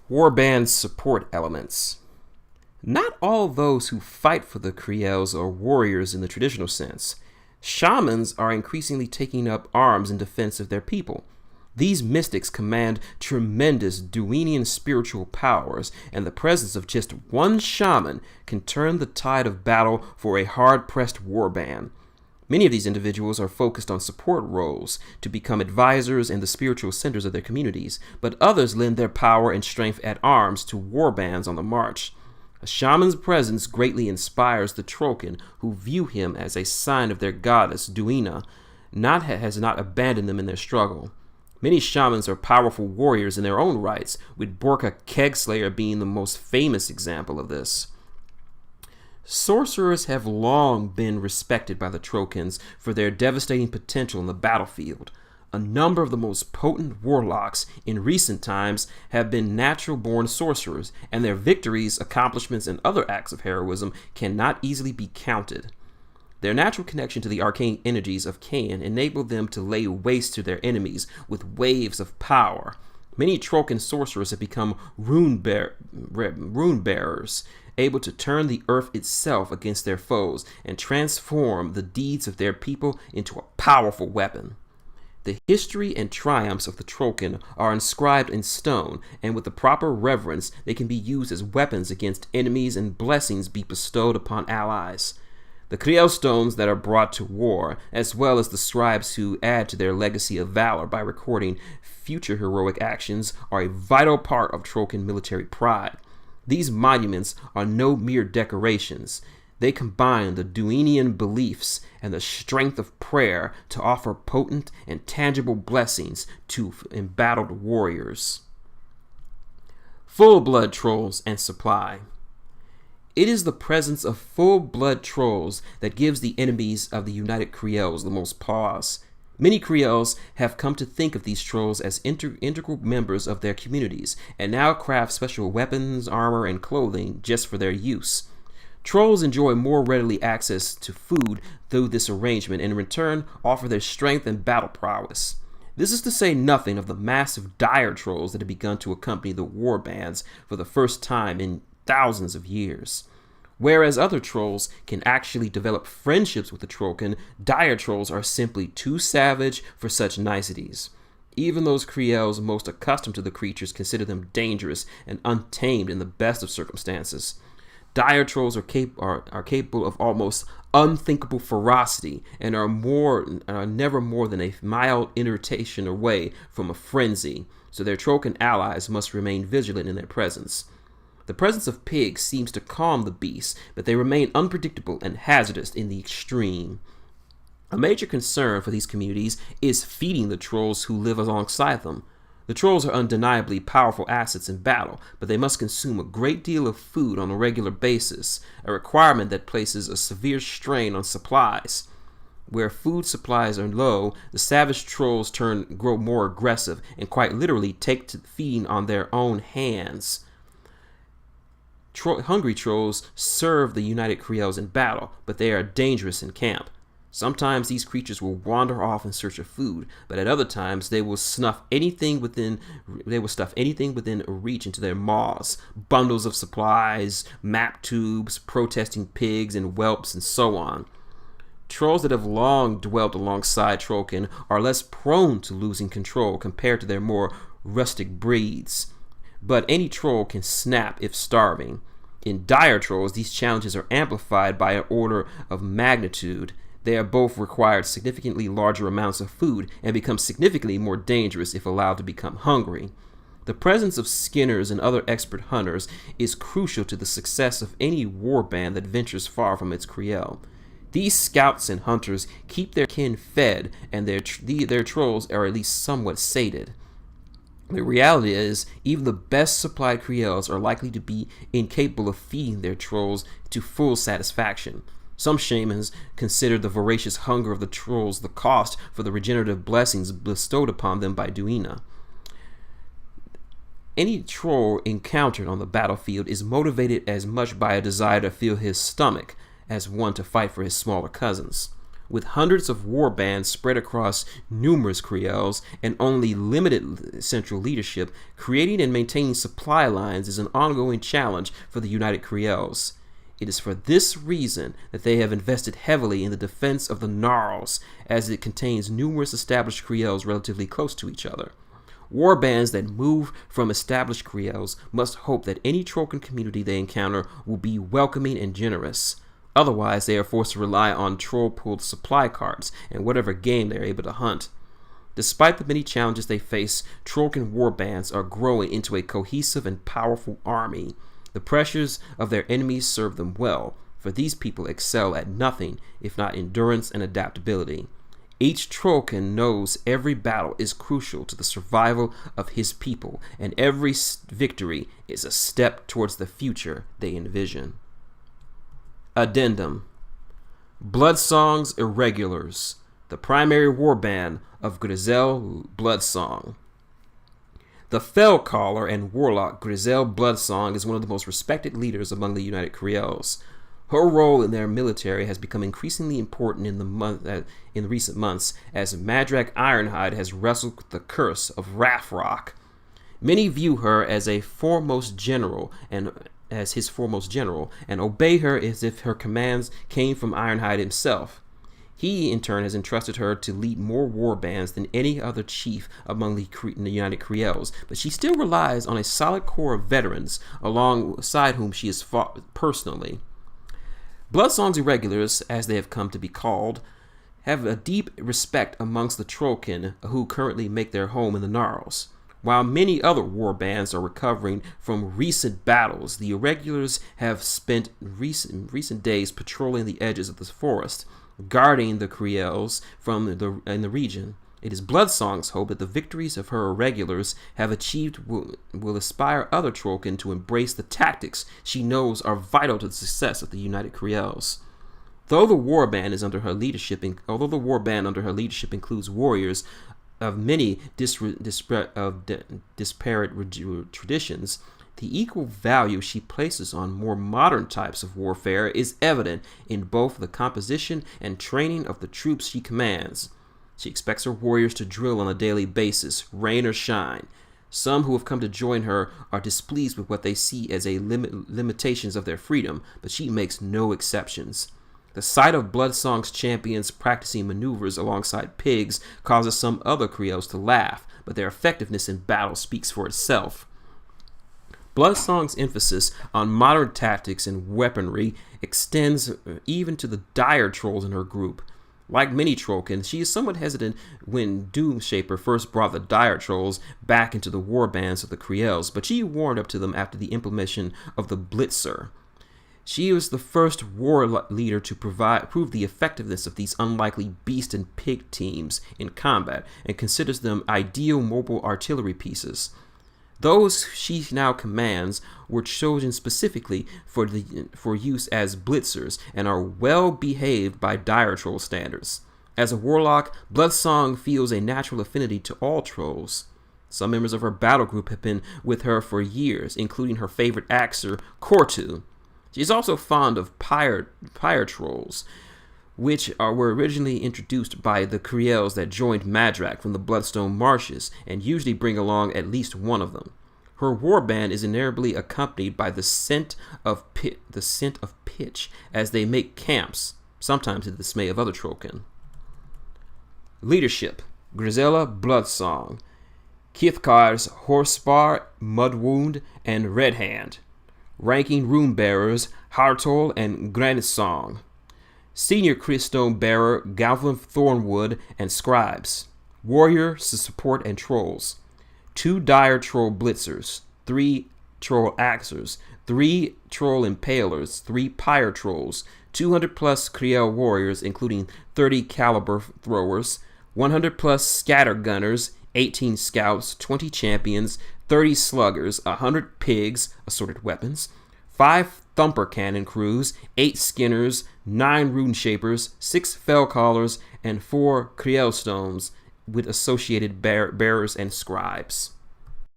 Warband support elements. Not all those who fight for the Kriels are warriors in the traditional sense. Shamans are increasingly taking up arms in defense of their people. These mystics command tremendous Duinian spiritual powers, and the presence of just one shaman can turn the tide of battle for a hard-pressed warband. Many of these individuals are focused on support roles to become advisors and the spiritual centers of their communities, but others lend their power and strength at arms to warbands on the march. A shaman's presence greatly inspires the Trollkin, who view him as a sign of their goddess, Duina, has not abandoned them in their struggle. Many shamans are powerful warriors in their own rights, with Borka Kegslayer being the most famous example of this. Sorcerers have long been respected by the Trollkins for their devastating potential in the battlefield. A number of the most potent warlocks in recent times have been natural-born sorcerers, and their victories, accomplishments, and other acts of heroism cannot easily be counted. Their natural connection to the arcane energies of Cain enabled them to lay waste to their enemies with waves of power. Many Trollkin sorcerers have become rune bearers, able to turn the earth itself against their foes and transform the deeds of their people into a powerful weapon. The history and triumphs of the Trollkin are inscribed in stone, and with the proper reverence, they can be used as weapons against enemies and blessings be bestowed upon allies. The Kriel stones that are brought to war, as well as the scribes who add to their legacy of valor by recording future heroic actions, are a vital part of Trollkin military pride. These monuments are no mere decorations. They combine the Duinian beliefs and the strength of prayer to offer potent and tangible blessings to embattled warriors. Full-blood trolls and supply. It is the presence of full-blood trolls that gives the enemies of the United Kriels the most pause. Many Kriels have come to think of these trolls as integral members of their communities, and now craft special weapons, armor, and clothing just for their use. Trolls enjoy more readily access to food through this arrangement, and in return offer their strength and battle prowess. This is to say nothing of the massive dire trolls that have begun to accompany the war bands for the first time in thousands of years. Whereas other trolls can actually develop friendships with the Trollkin, dire trolls are simply too savage for such niceties. Even those Kriels most accustomed to the creatures consider them dangerous and untamed in the best of circumstances. Dire trolls are capable of almost unthinkable ferocity and are never more than a mild irritation away from a frenzy, so their Trollkin allies must remain vigilant in their presence. The presence of pigs seems to calm the beasts, but they remain unpredictable and hazardous in the extreme. A major concern for these communities is feeding the trolls who live alongside them. The trolls are undeniably powerful assets in battle, but they must consume a great deal of food on a regular basis, a requirement that places a severe strain on supplies. Where food supplies are low, the savage trolls grow more aggressive and quite literally take to feeding on their own hands. Hungry trolls serve the United Kriels in battle, but they are dangerous in camp. Sometimes these creatures will wander off in search of food, but at other times they will stuff anything within reach into their maws, bundles of supplies, map tubes, protesting pigs and whelps, and so on. Trolls that have long dwelt alongside Trollkin are less prone to losing control compared to their more rustic breeds. But any troll can snap if starving. In dire trolls, these challenges are amplified by an order of magnitude. They are both required significantly larger amounts of food and become significantly more dangerous if allowed to become hungry. The presence of skinners and other expert hunters is crucial to the success of any warband that ventures far from its Kriel. These scouts and hunters keep their kin fed, and their trolls are at least somewhat sated. The reality is, even the best supplied Kriels are likely to be incapable of feeding their trolls to full satisfaction. Some shamans consider the voracious hunger of the trolls the cost for the regenerative blessings bestowed upon them by Duina. Any troll encountered on the battlefield is motivated as much by a desire to fill his stomach as one to fight for his smaller cousins. With hundreds of war bands spread across numerous creoles and only limited central leadership, creating and maintaining supply lines is an ongoing challenge for the United Creoles. It is for this reason that they have invested heavily in the defense of the Gnarls, as it contains numerous established creoles relatively close to each other. War bands that move from established creoles must hope that any Trollkin community they encounter will be welcoming and generous. Otherwise, they are forced to rely on troll-pulled supply carts and whatever game they are able to hunt. Despite the many challenges they face, Trollkin war bands are growing into a cohesive and powerful army. The pressures of their enemies serve them well, for these people excel at nothing if not endurance and adaptability. Each Trollkin knows every battle is crucial to the survival of his people, and every victory is a step towards the future they envision. Addendum: Bloodsong's Irregulars, the primary warband of Griselda Bloodsong. The Fell Caller and Warlock Griselda Bloodsong is one of the most respected leaders among the United Creoles. Her role in their military has become increasingly important in recent months as Madrak Ironhide has wrestled with the curse of Wrathrock. Many view her as his foremost general and obey her as if her commands came from Ironhide himself. He, in turn, has entrusted her to lead more war bands than any other chief among the United Creoles, but she still relies on a solid core of veterans alongside whom she has fought personally. Bloodsong's Irregulars, as they have come to be called, have a deep respect amongst the Trollkin who currently make their home in the Gnarls. While many other war bands are recovering from recent battles, the Irregulars have spent recent days patrolling the edges of the forest, guarding the Creoles in the region. It is Bloodsong's hope that the victories of her Irregulars have achieved will inspire other Trollkin to embrace the tactics she knows are vital to the success of the United Creoles. Although the warband under her leadership includes warriors of many disparate traditions, the equal value she places on more modern types of warfare is evident in both the composition and training of the troops she commands. She expects her warriors to drill on a daily basis, rain or shine. Some who have come to join her are displeased with what they see as limitations of their freedom, but she makes no exceptions. The sight of Bloodsong's champions practicing maneuvers alongside pigs causes some other Creoles to laugh, but their effectiveness in battle speaks for itself. Bloodsong's emphasis on modern tactics and weaponry extends even to the dire trolls in her group. Like many Trollkin, she is somewhat hesitant when Doomshaper first brought the dire trolls back into the warbands of the Creoles, but she warmed up to them after the implementation of the Blitzer. She was the first war leader to prove the effectiveness of these unlikely beast and pig teams in combat, and considers them ideal mobile artillery pieces. Those she now commands were chosen specifically for use as blitzers and are well behaved by dire troll standards. As a warlock, Bloodsong feels a natural affinity to all trolls. Some members of her battle group have been with her for years, including her favorite axer, Kortu. She is also fond of pyre trolls, which were originally introduced by the Creoles that joined Madrak from the Bloodstone Marshes, and usually bring along at least one of them. Her warband is invariably accompanied by the scent of pitch, as they make camps, sometimes to the dismay of other Trollkin. Leadership: Griselda Bloodsong, Kithkar's Horsespar, Mudwound, and Red Hand. Ranking Rune Bearers: Hartol and Granitsong. Senior Crystone Bearer: Galvin Thornwood and Scribes. Warrior to support and trolls: 2 dire troll blitzers, 3 troll axers, 3 troll impalers, 3 pyre trolls, 200 plus Creole warriors including 30 caliber throwers, 100 plus scatter gunners, 18 scouts, 20 champions, 30 sluggers, 100 pigs, assorted weapons, 5 thumper cannon crews, 8 skinners, 9 rune shapers, 6 fell callers, and 4 Creole stones with associated bearers and scribes.